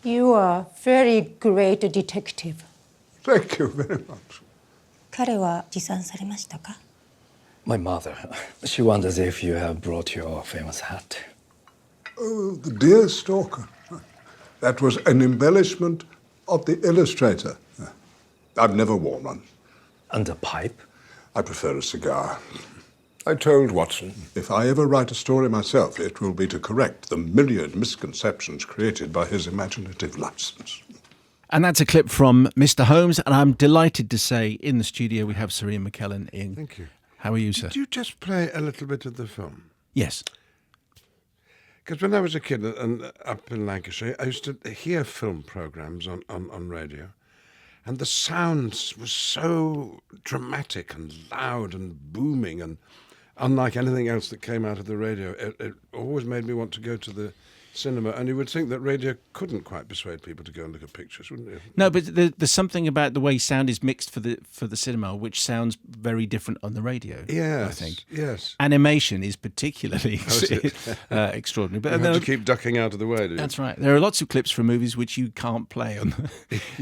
You are a very great detective. Thank you very much. 彼は持参されましたか? My mother, she wonders if you have brought your famous hat. Oh, the dear stalker. That was an embellishment of the illustrator. I've never worn one. And a pipe? I prefer a cigar. I told Watson, if I ever write a story myself, it will be to correct the myriad misconceptions created by his imaginative license. And that's a clip from Mr. Holmes, and I'm delighted to say in the studio we have Sir Ian McKellen in. Thank you. How are you, sir? Did you just play a little bit of the film? Yes. Because when I was a kid and up in Lancashire, I used to hear film programmes on radio, and the sounds were so dramatic and loud and booming and unlike anything else that came out of the radio. It always made me want to go to the cinema, and you would think that radio couldn't quite persuade people to go and look at pictures, wouldn't you? No, but there's something about the way sound is mixed for the cinema, which sounds very different on the radio. Yes, I think. Yes. Animation is particularly extraordinary. But You have to keep ducking out of the way, do you? That's right. There are lots of clips from movies which you can't play on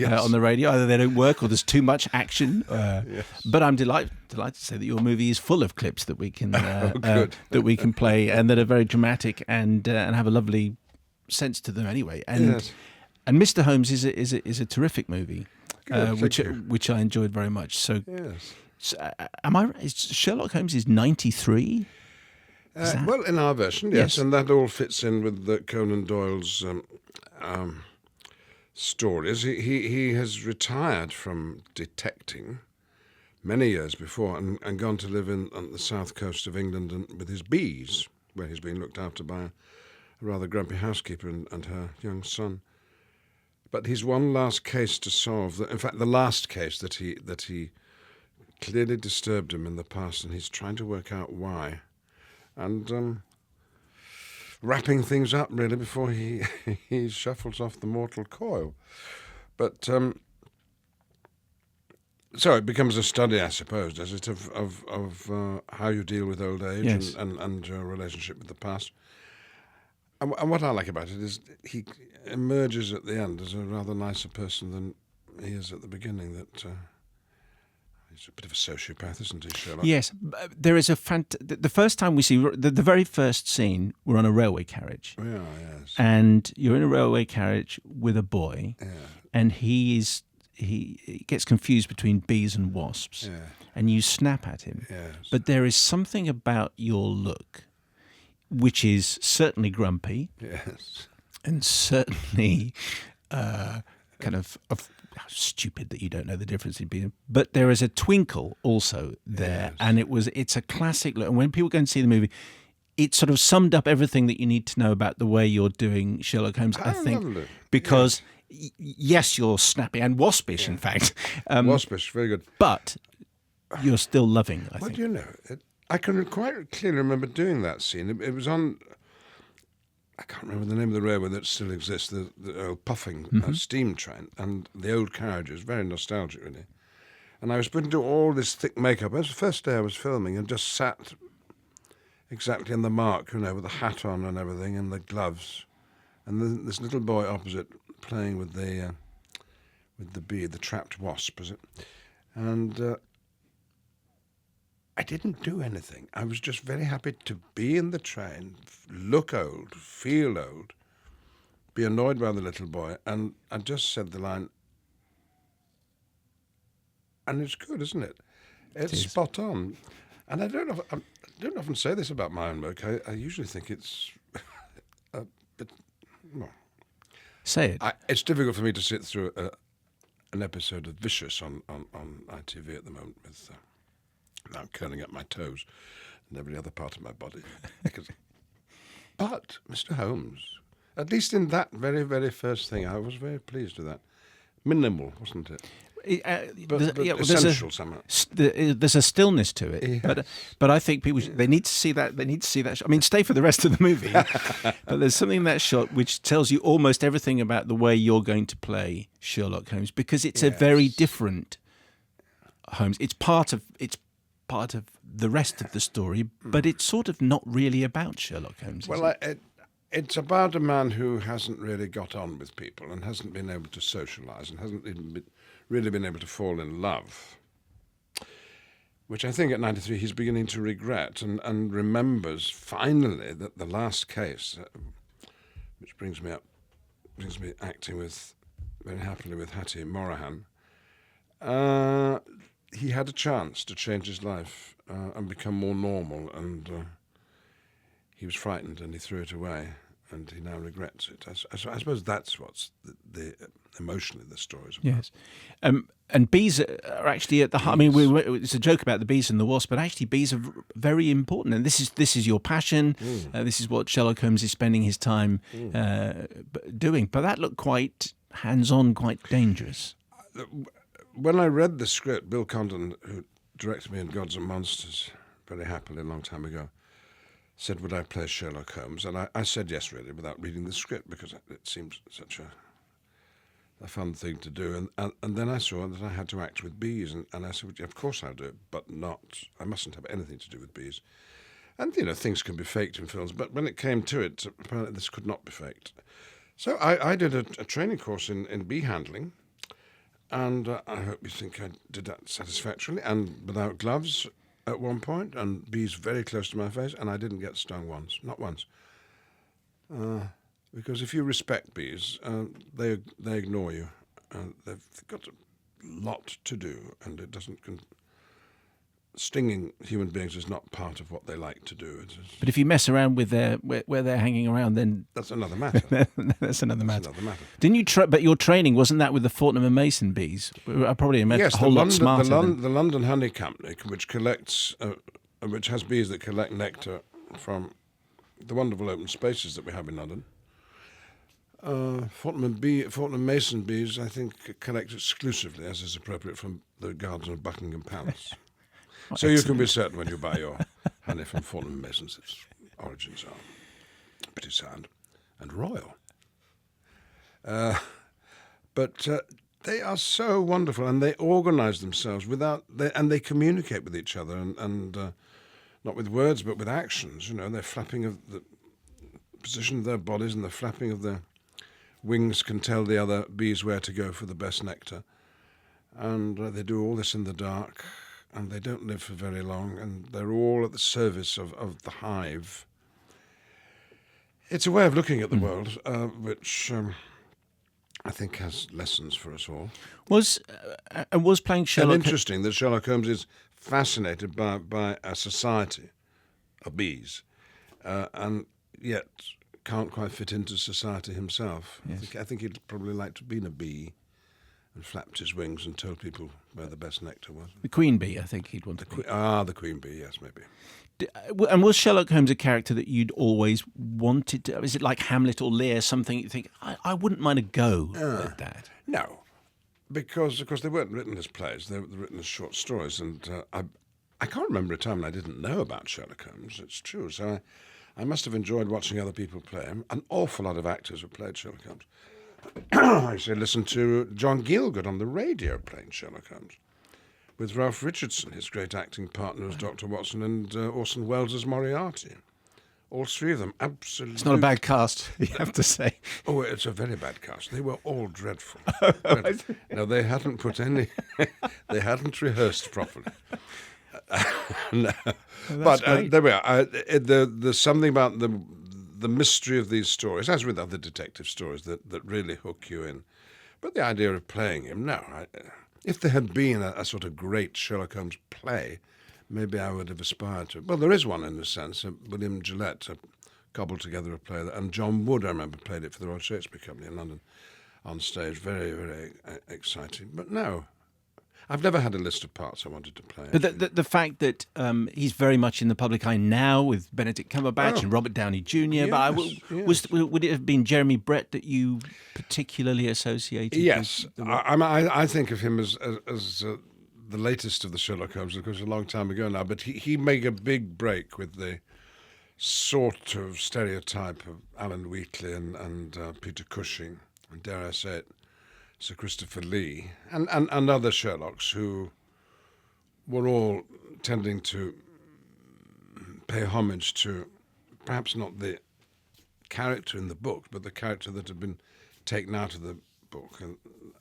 on the radio. Either they don't work or there's too much action. Yes. But I'm delighted to say that your movie is full of clips that we can that we can play and that are very dramatic and have a lovely sense to them anyway. And Yes. and Mr. Holmes is a terrific movie, Good, thank you. which I enjoyed very much. So, Yes. am I? Sherlock Holmes is 93. Well, in our version, yes, and that all fits in with Conan Doyle's stories. He has retired from detecting many years before and gone to live on the south coast of England and with his bees, where he's been looked after by a rather grumpy housekeeper and her young son. But he's one last case to solve. In fact, the last case that he clearly disturbed him in the past, and he's trying to work out why. And wrapping things up, really, before he shuffles off the mortal coil. But so it becomes a study, I suppose, does it, of how you deal with old age. Yes. and your relationship with the past. And what I like about it is he emerges at the end as a rather nicer person than he is at the beginning. That he's a bit of a sociopath, isn't he, Sherlock? Yes, there is the first time we see the very first scene, we're on a railway carriage. Yeah, yes. And you're in a railway carriage with a boy, Yeah. and he gets confused between bees and wasps, Yeah. and you snap at him. Yes. But there is something about your look which is certainly grumpy, Yes. and certainly kind of stupid that you don't know the difference in being. But there is a twinkle also there, Yes. and it's a classic look. And when people go and see the movie, it sort of summed up everything that you need to know about the way you're doing Sherlock Holmes, I think, lovely. because yes, you're snappy and waspish, in fact. Waspish, very good. But you're still loving, I Well, think. do you know, I can quite clearly remember doing that scene. It was on, I can't remember the name of the railway that still exists, the old puffing steam train, and the old carriages, very nostalgic, really. And I was put into all this thick makeup. It was the first day I was filming, and just sat exactly in the mark, with the hat on and everything, and the gloves. And then this little boy opposite playing with the bee, the trapped wasp, is it? And I didn't do anything. I was just very happy to be in the train, look old, feel old, be annoyed by the little boy, and I just said the line, and it's good, isn't it? It's spot on. And I don't often say this about my own work. I usually think it's a bit, well... Say it. It's difficult for me to sit through an episode of Vicious on ITV at the moment with... now I'm curling up my toes and every other part of my body. But, Mr. Holmes, at least in that very, very first thing, I was very pleased with that. Minimal, wasn't it? But essential somehow. There's a stillness to it, Yes. but I think people they need to see that. They need to see that. I mean, stay for the rest of the movie. But there's something in that shot which tells you almost everything about the way you're going to play Sherlock Holmes, because it's a very different Holmes. It's part of the rest of the story, but it's sort of not really about Sherlock Holmes. Well, It's about a man who hasn't really got on with people and hasn't been able to socialise and hasn't even really been able to fall in love, which I think at 93 he's beginning to regret and remembers finally that the last case, which brings me acting with very happily with Hattie Morahan, he had a chance to change his life and become more normal, and he was frightened and he threw it away, and he now regrets it. I suppose that's what's the emotionally the story's about. Yes. And bees are actually at the heart. I mean, it's a joke about the bees and the wasp, but actually bees are very important. And this is your passion. This is what Sherlock Holmes is spending his time doing. But that looked quite hands-on, quite dangerous. When I read the script, Bill Condon, who directed me in Gods and Monsters very happily a long time ago, said, would I play Sherlock Holmes? And I said yes, really, without reading the script, because it seemed such a fun thing to do. And then I saw that I had to act with bees, and I said, well, of course I'll do it, but I mustn't have anything to do with bees. And, things can be faked in films, but when it came to it, apparently this could not be faked. So I did a training course in bee handling, and I hope you think I did that satisfactorily, and without gloves at one point, and bees very close to my face, and I didn't get stung once, not once. Because if you respect bees, they ignore you. They've got a lot to do, and it doesn't. Stinging human beings is not part of what they like to do. But if you mess around with where they're hanging around, then that's another matter. That's another matter. Didn't you? But your training wasn't that with the Fortnum and Mason bees? I probably a whole lot smarter. The London Honey Company, which collects, which has bees that collect nectar from the wonderful open spaces that we have in London. Fortnum and Mason bees, I think, collect exclusively, as is appropriate, from the gardens of Buckingham Palace. So you can be certain when you buy your honey from Fortnum and Mason's, its origins are pretty sound and royal. But they are so wonderful, and they organise themselves and they communicate with each other, and not with words but with actions. They're flapping of the position of their bodies and the flapping of their wings can tell the other bees where to go for the best nectar, and they do all this in the dark. And they don't live for very long, and they're all at the service of the hive. It's a way of looking at the world, which I think has lessons for us all. Was playing Sherlock... And interesting that Sherlock Holmes is fascinated by a society of bees, and yet can't quite fit into society himself. Yes. I think he'd probably like to have been a bee and flapped his wings and told people where the best nectar was. The queen bee, I think he'd want to be. The queen bee, yes, maybe. And was Sherlock Holmes a character that you'd always wanted to... Is it like Hamlet or Lear, something you think, I wouldn't mind a go at that? No, because, of course, they weren't written as plays. They were written as short stories, and I can't remember a time when I didn't know about Sherlock Holmes. It's true, so I must have enjoyed watching other people play him. An awful lot of actors have played Sherlock Holmes. I used to listen to John Gielgud on the radio playing Sherlock Holmes, with Ralph Richardson, his great acting partner as Dr. Watson, and Orson Welles as Moriarty. All three of them, absolutely. It's not a bad cast, you have to say. Oh, it's a very bad cast. They were all dreadful. No, they hadn't put any... they hadn't rehearsed properly. No. But there we are. There's something about the mystery of these stories, as with other detective stories, that really hook you in. But the idea of playing him, no. If there had been a sort of great Sherlock Holmes play, maybe I would have aspired to. Well, there is one in a sense. William Gillette cobbled together a play, and John Wood, I remember, played it for the Royal Shakespeare Company in London on stage. Very, very exciting. But no. I've never had a list of parts I wanted to play. But the fact that he's very much in the public eye now with Benedict Cumberbatch and Robert Downey Jr. Yes, would it have been Jeremy Brett that you particularly associated? Yes, with I think of him as the latest of the Sherlock Holmes. Of course, a long time ago now. But he made a big break with the sort of stereotype of Alan Wheatley and Peter Cushing, and dare I say it, Sir Christopher Lee, and other Sherlocks who were all tending to pay homage to perhaps not the character in the book, but the character that had been taken out of the book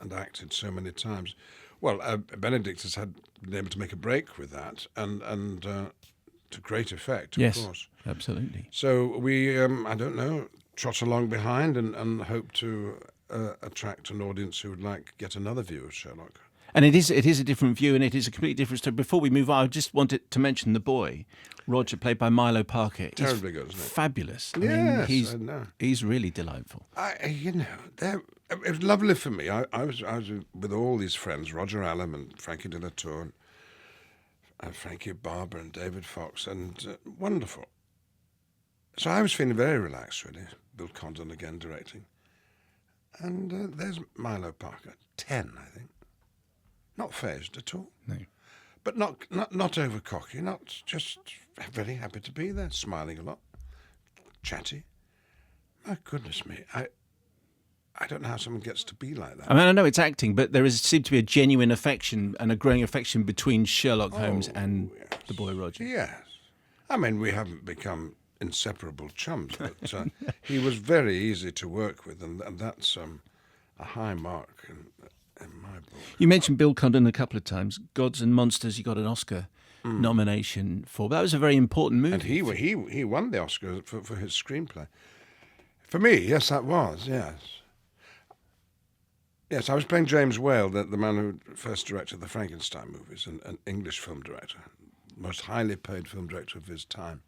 and acted so many times. Well, Benedict has been able to make a break with that, and to great effect, of course. Absolutely. So we, I don't know, trot along behind and hope to attract an audience who would like get another view of Sherlock. And it is a different view, and it is a completely different story. Before we move on, I just wanted to mention the boy, Roger, played by Milo Parker. Terribly good, isn't it? Fabulous. I Yes, mean, I know. he's really delightful. It was lovely for me. I was with all these friends, Roger Allam and Frankie de la Tour, and Frankie Barber and David Fox, and wonderful. So I was feeling very relaxed, really. Bill Condon again directing. And there's Milo Parker, 10, I think. Not phased at all. No. But not over cocky, not just very happy to be there, smiling a lot, chatty. My goodness me, I don't know how someone gets to be like that. I mean, I know it's acting, but there seemed to be a genuine affection and a growing affection between Sherlock Holmes and the boy Roger. Yes. I mean, we haven't become inseparable chums, but he was very easy to work with, and that's a high mark in my book. You mentioned Bill Condon a couple of times. Gods and Monsters, you got an Oscar nomination for. That was a very important movie. And he won the Oscar for his screenplay. For me, yes, that was, yes. Yes, I was playing James Whale, the man who first directed the Frankenstein movies, an English film director, most highly paid film director of his time.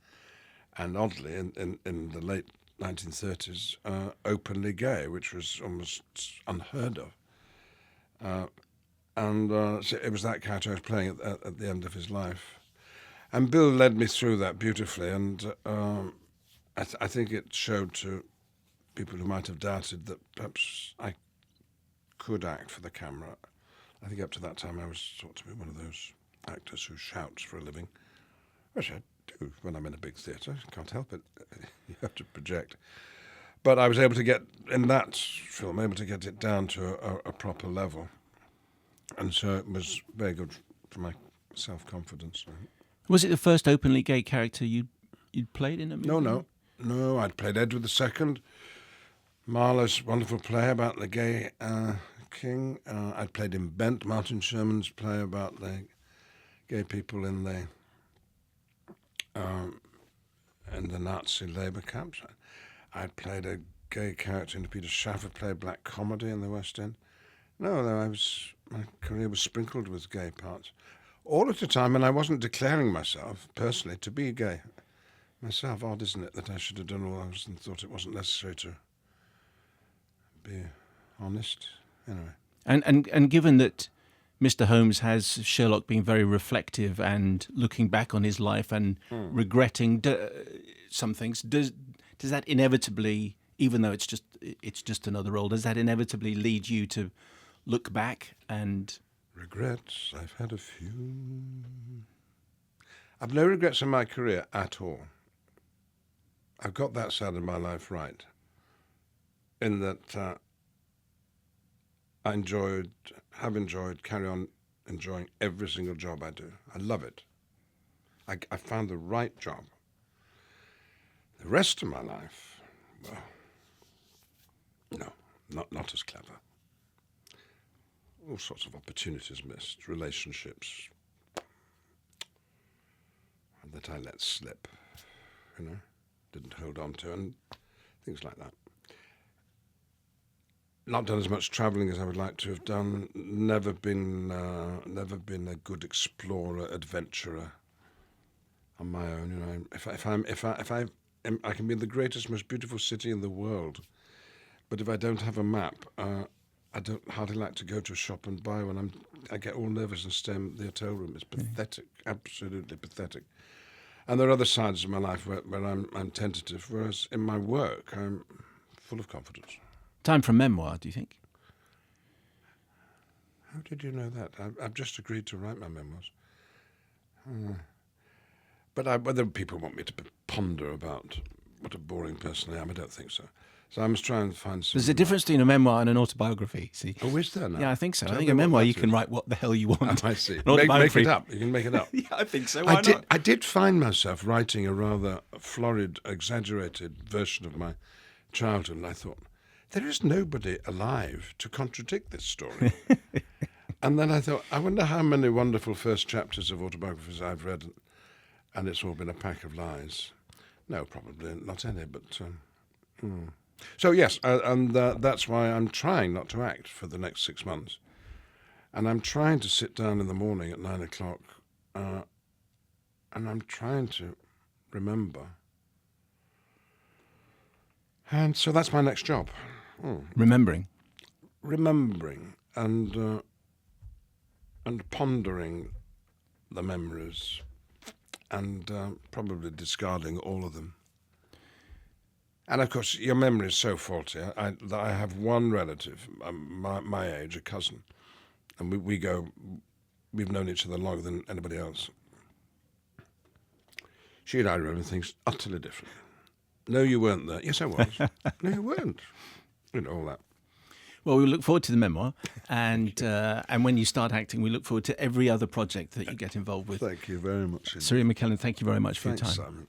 And oddly, in the late 1930s, openly gay, which was almost unheard of. So it was that character I was playing at the end of his life. And Bill led me through that beautifully, and I think it showed to people who might have doubted that perhaps I could act for the camera. I think up to that time I was thought to be one of those actors who shouts for a living, which I do when I'm in a big theatre. Can't help it. You have to project. But I was able to get, in that film, it down to a proper level. And so it was very good for my self-confidence. Was it the first openly gay character you'd played in a movie? No, I'd played Edward II, Marlowe's wonderful play about the gay king. I'd played in Bent, Martin Sherman's play about the gay people in the Nazi labour camps. I'd played a gay character in a Peter Shaffer play, Black Comedy in the West End. No, my career was sprinkled with gay parts. All at a time when I wasn't declaring myself, personally, to be gay. Myself, odd, isn't it, that I should have done all those and thought it wasn't necessary to be honest. Anyway. And given that Mr. Holmes has Sherlock being very reflective and looking back on his life and regretting some things, does that inevitably, even though it's just another role, does that inevitably lead you to look back and... Regrets, I've had a few. I've no regrets in my career at all. I've got that side of my life right, in that I have enjoyed, carry on enjoying every single job I do. I love it. I found the right job. The rest of my life, well, no, not as clever. All sorts of opportunities missed, relationships that I let slip, didn't hold on to, and things like that. Not done as much travelling as I would like to have done. Never been a good explorer, adventurer on my own. I can be in the greatest, most beautiful city in the world, but if I don't have a map, I don't hardly like to go to a shop and buy one. I get all nervous and stay in the hotel room. It's pathetic, absolutely pathetic. And there are other sides of my life where I'm tentative, whereas in my work I'm full of confidence. Time for a memoir, do you think? How did you know that? I've just agreed to write my memoirs. But whether people want me to ponder about what a boring person I am, I don't think so. So I must try and find some... There's a difference between a memoir and an autobiography, see? Oh, is there now? Yeah, I think so. Tell I think me a what memoir, that you can is. write what the hell you want. Oh, I see. An Make autobiography- it up. You can make it up. Yeah, I think so. Why I did find myself writing a rather florid, exaggerated version of my childhood, and I thought, there is nobody alive to contradict this story. And then I thought, I wonder how many wonderful first chapters of autobiographies I've read, and it's all been a pack of lies. No, probably not any, but... So, yes, and that's why I'm trying not to act for the next 6 months. And I'm trying to sit down in the morning at 9 o'clock, and I'm trying to remember. And so that's my next job. Remembering. Remembering and pondering the memories and probably discarding all of them. And of course, your memory is so faulty. I have one relative, my age, a cousin, and we've known each other longer than anybody else. She and I remember things utterly different. No, you weren't there. Yes, I was. No, you weren't. You know, all that. Well, we look forward to the memoir, and when you start acting, we look forward to every other project that you get involved with. Thank you very much. Sir Ian McKellen, thank you very much for your time. Thanks, Simon.